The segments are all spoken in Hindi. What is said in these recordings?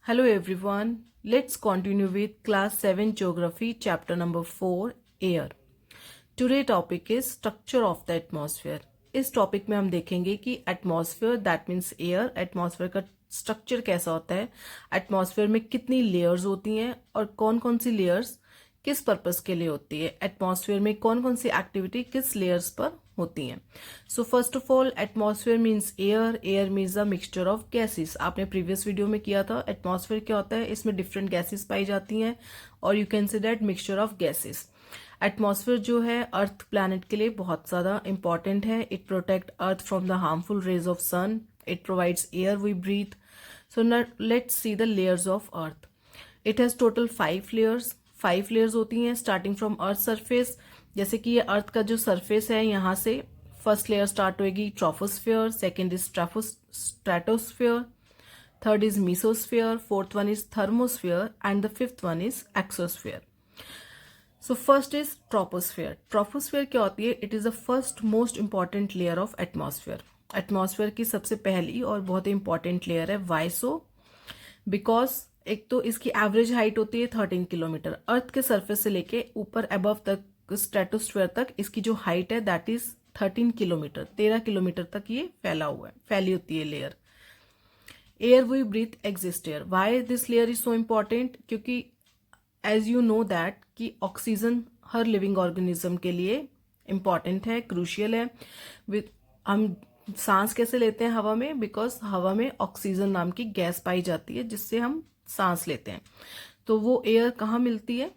Hello everyone, let's continue with class 7 geography chapter number 4 air. Today topic is structure of the atmosphere. इस टॉपिक में हम देखेंगे कि atmosphere that means air, atmosphere का स्ट्रक्चर कैसा होता है, एटमॉस्फेयर में कितनी लेयर्स होती हैं और कौन कौन सी लेयर्स किस पर्पस के लिए होती है, एटमॉस्फेयर में कौन कौन सी एक्टिविटी किस लेयर्स पर होती हैं. सो first of all atmosphere means air. Air means a mixture of gases. आपने प्रीवियस वीडियो में किया था. एटमॉस्फेयर क्या होता है, इसमें डिफरेंट गैसेस पाई जाती हैं और you can say that mixture of gases. Atmosphere जो है अर्थ प्लैनेट के लिए बहुत ज़्यादा इंपॉर्टेंट है. It protect earth from the harmful rays of sun. It provides air we breathe. So let's see the layers of earth. It has total 5 layers. 5 layers होती हैं स्टार्टिंग फ्रॉम अर्थ सरफेस. जैसे कि ये अर्थ का जो सरफेस है, यहाँ से फर्स्ट लेयर स्टार्ट होएगी troposphere, second is stratosphere, third is mesosphere, fourth one is thermosphere and the fifth one is exosphere. So first is troposphere. Troposphere क्या होती है? It is the first most important layer of atmosphere. Atmosphere की सबसे पहली और बहुत ही इंपॉर्टेंट लेयर है. Why so? बिकॉज एक तो इसकी एवरेज हाइट होती है 13 किलोमीटर. अर्थ के सरफेस से लेके ऊपर अबव तक स्ट्रेटोस्फेयर तक इसकी जो हाइट है दैट इज 13 किलोमीटर. 13 किलोमीटर तक ये फैली होती है layer. Air we breathe exist air. Why this layer is so important? क्योंकि एज यू नो दैट कि ऑक्सीजन हर लिविंग ऑर्गेनिज्म के लिए इम्पॉर्टेंट है, क्रूशियल है. हम सांस कैसे लेते हैं हवा में? बिकॉज हवा में ऑक्सीजन नाम की गैस पाई जाती है जिससे हम सांस लेते हैं. तो वो एयर कहाँ मिलती है?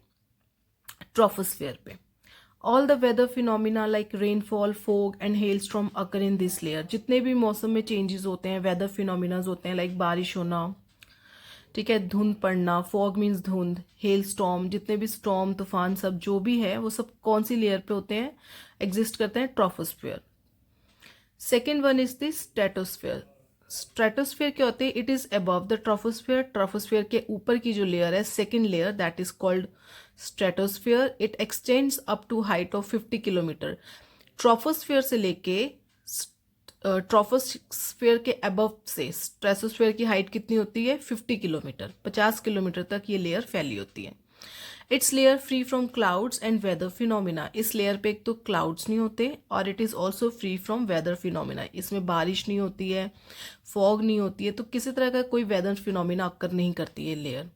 ट्रॉपोस्फेयर पे. All the weather phenomena like rainfall, fog and hailstorm occur in this layer. जितने भी मौसम में चेंजेस होते हैं, वेदर फिनोमिनाज होते हैं, लाइक बारिश होना, ठीक है, धुंध पड़ना, फॉग मीन्स धुंध, हेल स्टॉर्म, जितने भी स्टॉर्म, तूफान, सब जो भी है वो सब कौन सी लेयर पे होते हैं? एग्जिस्ट करते हैं troposphere. Second one is the stratosphere. Stratosphere क्या होते हैं? It is above the troposphere. Troposphere के ऊपर की जो लेयर है, second layer, that is called stratosphere. It extends up to height of 50 kilometre. Troposphere से लेके ट्रॉपोस्फेयर के अबव से स्ट्रेटोस्फेयर की हाइट कितनी होती है? 50 किलोमीटर. 50 किलोमीटर तक ये लेयर फैली होती है. It's layer free from clouds and weather phenomena. इस लेयर पे एक तो क्लाउड्स नहीं होते और it is also free from weather phenomena. इसमें बारिश नहीं होती है, फॉग नहीं होती है, तो किसी तरह का कोई वेदर फिनोमिना अक्कर नहीं करती है layer.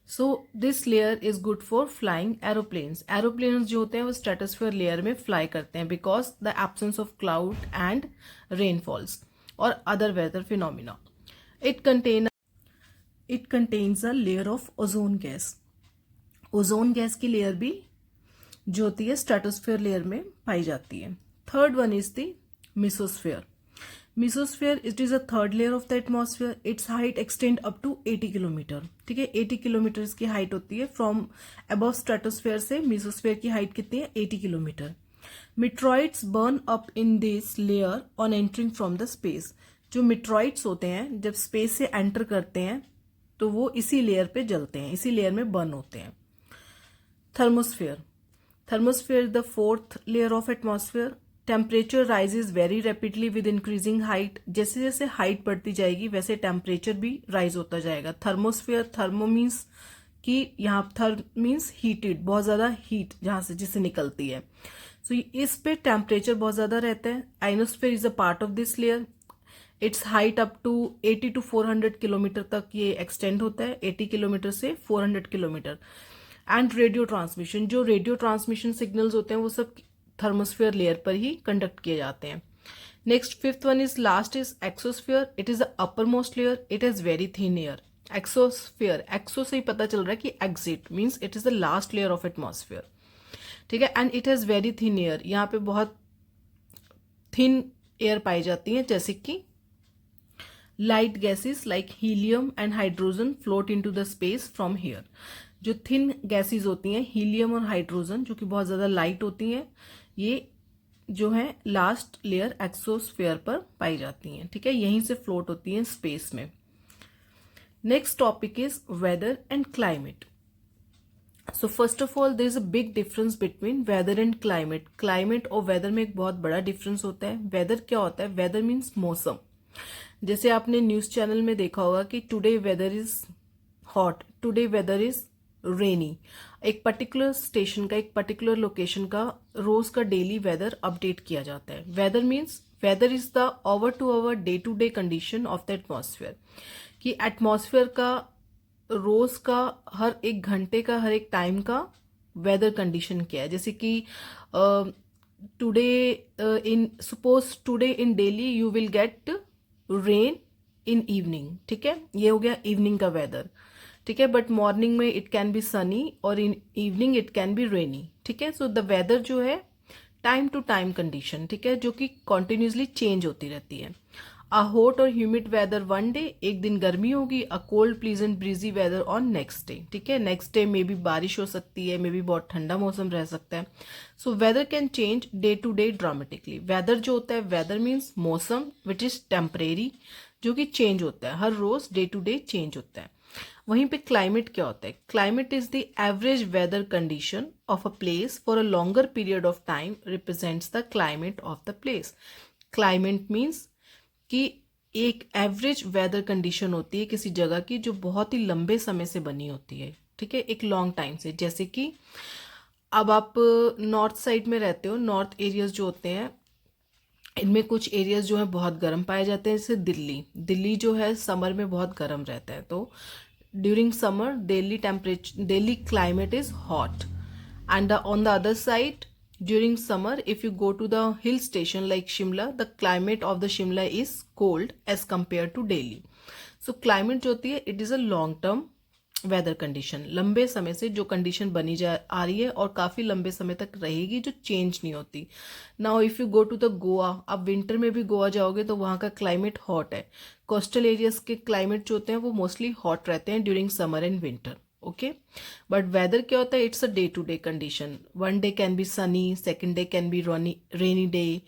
So this layer is good for flying aeroplanes. Aeroplanes जो होते हैं वो स्ट्रेटोस्फेयर लेयर में फ्लाई करते हैं because the absence of cloud and rainfalls और other weather phenomena. It contains a layer of ozone gas. Ozone gas की लेयर भी जो होती है स्ट्रेटोस्फेयर लेयर में पाई जाती है. Third one is the mesosphere. Mesosphere it is a third layer of the atmosphere. Its height extend up to 80 kilometre. ठीक है, 80 किलोमीटर की हाइट होती है. फ्रॉम अबव स्ट्रेटोस्फेयर से मिसोस्फेयर की हाइट कितनी है? 80 kilometre. Meteoroids burn up in this layer on entering from the space. जो मिट्रॉइड्स होते हैं जब स्पेस से एंटर करते हैं तो वो इसी लेयर पे जलते हैं, इसी लेयर में बर्न होते हैं. Thermosphere. Thermosphere is the fourth layer of atmosphere. Temperature rises very rapidly with increasing height. जैसे जैसे हाइट बढ़ती जाएगी वैसे टेम्परेचर भी राइज होता जाएगा. थर्मोस्फेयर, थर्मो मीन्स कि यहाँ थर्म मीन्स हीटेड, बहुत ज़्यादा हीट जहाँ से जिससे निकलती है. सो इस पे टेम्परेचर बहुत ज़्यादा रहता है. Ionosphere is a part of this layer. Its height up to 80 to 400 kilometre तक ये एक्सटेंड होता है. 80 किलोमीटर से 400 किलोमीटर. एंड रेडियो ट्रांसमिशन, जो रेडियो ट्रांसमिशन सिग्नल्स होते हैं वो सब थर्मोस्फेयर लेयर पर ही कंडक्ट किए जाते हैं. Next fifth one is last is exosphere. It is the upper most layer. It is very thin air. Exosphere, exo से ही पता चल रहा है कि exit means it is the last layer of atmosphere. ठीक है, and it has very thin air. यहाँ पे बहुत थिन एयर पाई जाती है, जैसे कि light gases like helium and hydrogen float into the space from here. जो थिन गैसेस होती हैं, हीलियम और हाइड्रोजन, जो कि बहुत ज़्यादा लाइट होती हैं, ये जो है लास्ट लेयर एक्सोस्फेयर पर पाई जाती हैं. ठीक है, यहीं से फ्लोट होती हैं स्पेस में. Next topic is weather and climate. So first of all there is a big difference between weather and climate. Climate और वेदर में एक बहुत बड़ा डिफरेंस होता है. वेदर क्या होता है? वेदर मीन्स मौसम. जैसे आपने न्यूज़ चैनल में देखा होगा कि today weather is hot, today weather is rainy. एक पर्टिकुलर स्टेशन का, एक पर्टिकुलर लोकेशन का रोज का डेली वेदर अपडेट किया जाता है। Weather means weather is the hour to hour day to day condition of the atmosphere. कि एटमॉस्फेयर का रोज का हर एक घंटे का, हर एक टाइम का वेदर कंडीशन क्या है। जैसे कि today in suppose today in daily you will get rain in evening, ठीक है, ये हो गया इवनिंग का वेदर, ठीक है। बट मॉर्निंग में इट कैन बी सनी और in evening it can be rainy, ठीक है। सो द वेदर जो है टाइम टू टाइम कंडीशन, ठीक है, जो कि कॉन्टिन्यूसली चेंज होती रहती है। अ हॉट और ह्यूमिड वेदर वन डे, एक दिन गर्मी होगी। A cold pleasant breezy weather on next day, ठीक है। नेक्स्ट डे में भी बारिश हो सकती है, मे भी बहुत ठंडा मौसम रह सकता है। So weather can change day to day dramatically. Weather जो होता है, वेदर मीन्स मौसम विच इज टेम्परेरी, जो कि चेंज होता है हर रोज, डे टू डे चेंज होता है। वहीं पे क्लाइमेट क्या होता है? Climate is the average weather condition of a place for a longer period of time, represents the climate of the place. Climate means कि एक एवरेज वेदर कंडीशन होती है किसी जगह की, जो बहुत ही लंबे समय से बनी होती है, ठीक है, एक लॉन्ग टाइम से। जैसे कि अब आप नॉर्थ साइड में रहते हो, नॉर्थ एरियाज जो होते हैं, इनमें कुछ एरियाज जो है बहुत गर्म पाए जाते हैं। जैसे दिल्ली, दिल्ली जो है समर में बहुत गर्म रहता है, तो during summer Delhi climate is hot. And on the other side, during summer, if you go to the hill station like Shimla, the climate of the Shimla is cold as compared to Delhi. So climate जो होती है, it is a long term weather condition, लंबे समय से जो कंडीशन बनी जा आ रही है और काफ़ी लंबे समय तक रहेगी, जो चेंज नहीं होती। Now if you go to the Goa, आप विंटर में भी गोवा जाओगे तो वहाँ का क्लाइमेट हॉट है। कोस्टल एरियाज के क्लाइमेट जो होते हैं वो मोस्टली हॉट रहते हैं during summer and winter, okay. But weather क्या होता है? It's a day to day condition. One day can be sunny, second day can be rainy day,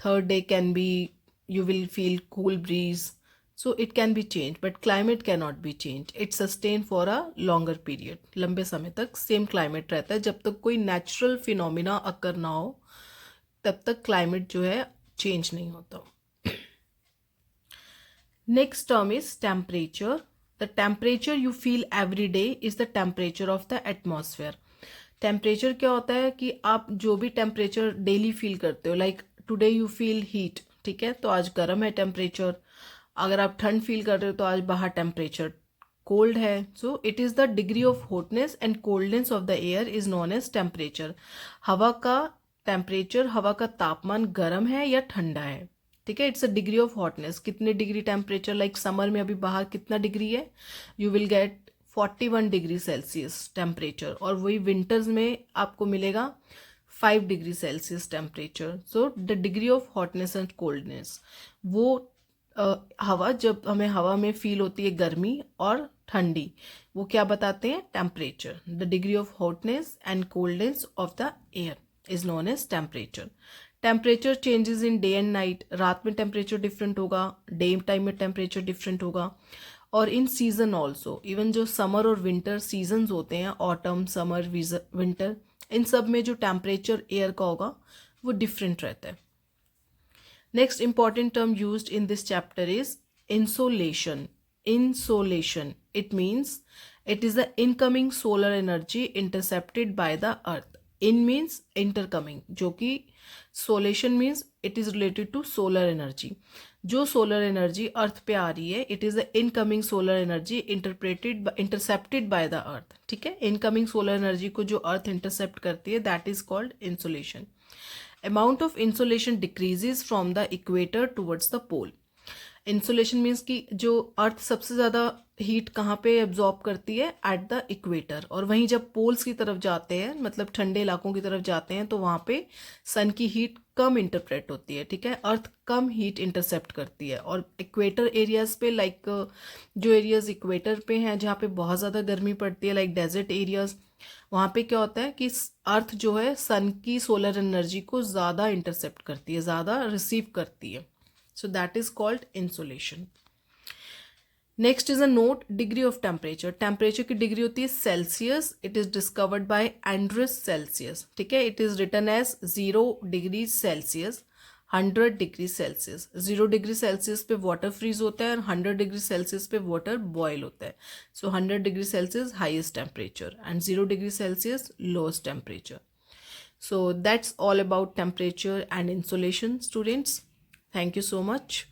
third day can be you will feel cool breeze. So it can be changed, but climate cannot be changed. It sustain for a longer period. लंबे समय तक सेम क्लाइमेट रहता है। जब तक कोई नेचुरल फिनोमिना अकर ना हो, तब तक क्लाइमेट जो है चेंज नहीं होता। Next term is temperature. The temperature you feel every day is the temperature of the atmosphere. Temperature क्या होता है कि आप जो भी टेम्परेचर डेली फील करते हो, like today you feel heat, ठीक है, तो आज गर्म है टेम्परेचर। अगर आप ठंड फील कर रहे हो तो आज बाहर टेम्परेचर कोल्ड है। So it is the degree of hotness and coldness of the air is known as temperature. हवा का टेम्परेचर, हवा का तापमान गर्म है या ठंडा है, ठीक है। It's a degree of hotness. कितने डिग्री टेम्परेचर, लाइक समर में अभी बाहर कितना डिग्री है? You will get 41 degree Celsius temperature, और वही विंटर्स में आपको मिलेगा 5 degree Celsius temperature. So the degree of hotness and coldness, वो हवा, जब हमें हवा में फील होती है गर्मी और ठंडी, वो क्या बताते हैं? Temperature. The degree of hotness and coldness of the air is known as temperature. Temperature changes in day and night. रात में टेम्परेचर डिफरेंट होगा, डे टाइम में टेम्परेचर डिफरेंट होगा। और इन सीजन ऑल्सो, इवन जो समर और विंटर सीजन्स होते हैं, ऑटम, समर, विंटर, इन सब में जो टेम्परेचर एयर का होगा वो डिफरेंट रहता है। Next important term used in this chapter is insolation. Insolation. It means it is the incoming solar energy intercepted by the earth. In means intercoming, जो कि solation means it is related to solar energy. जो solar energy अर्थ पे आ रही है, it is the incoming solar energy intercepted by the earth. ठीक है, incoming solar energy को जो अर्थ intercept करती है, that is called insolation. Amount of insolation decreases from the equator towards the pole. Insulation means कि जो अर्थ सबसे ज़्यादा हीट कहाँ पे एब्जॉर्ब करती है? At the equator. और वहीं जब पोल्स की तरफ जाते हैं, मतलब ठंडे इलाकों की तरफ जाते हैं, तो वहाँ पे सन की हीट कम इंटरप्रेट होती है, ठीक है, अर्थ कम हीट इंटरसेप्ट करती है। और इक्वेटर एरियाज पे, लाइक जो एरियाज इक्वेटर पे हैं जहाँ पे बहुत ज़्यादा गर्मी पड़ती है, लाइक डेजर्ट एरियाज, वहाँ पे क्या होता है कि अर्थ जो है सन की सोलर एनर्जी को ज़्यादा इंटरसेप्ट करती है, ज़्यादा रिसीव करती है। So that is called insulation. Next is a note, degree of temperature. Temperature की डिग्री होती है Celsius. It is discovered by Anders Celsius, ठीक है। It is written as 0 degree Celsius. 100 degree Celsius, 0 degree Celsius पे वाटर फ्रीज होता है और 100 डिग्री सेल्सियस पे वाटर बॉयल होता है. So 100 degree Celsius highest temperature and 0 degree Celsius lowest temperature. So that's all about temperature and insulation, students. Thank you so much.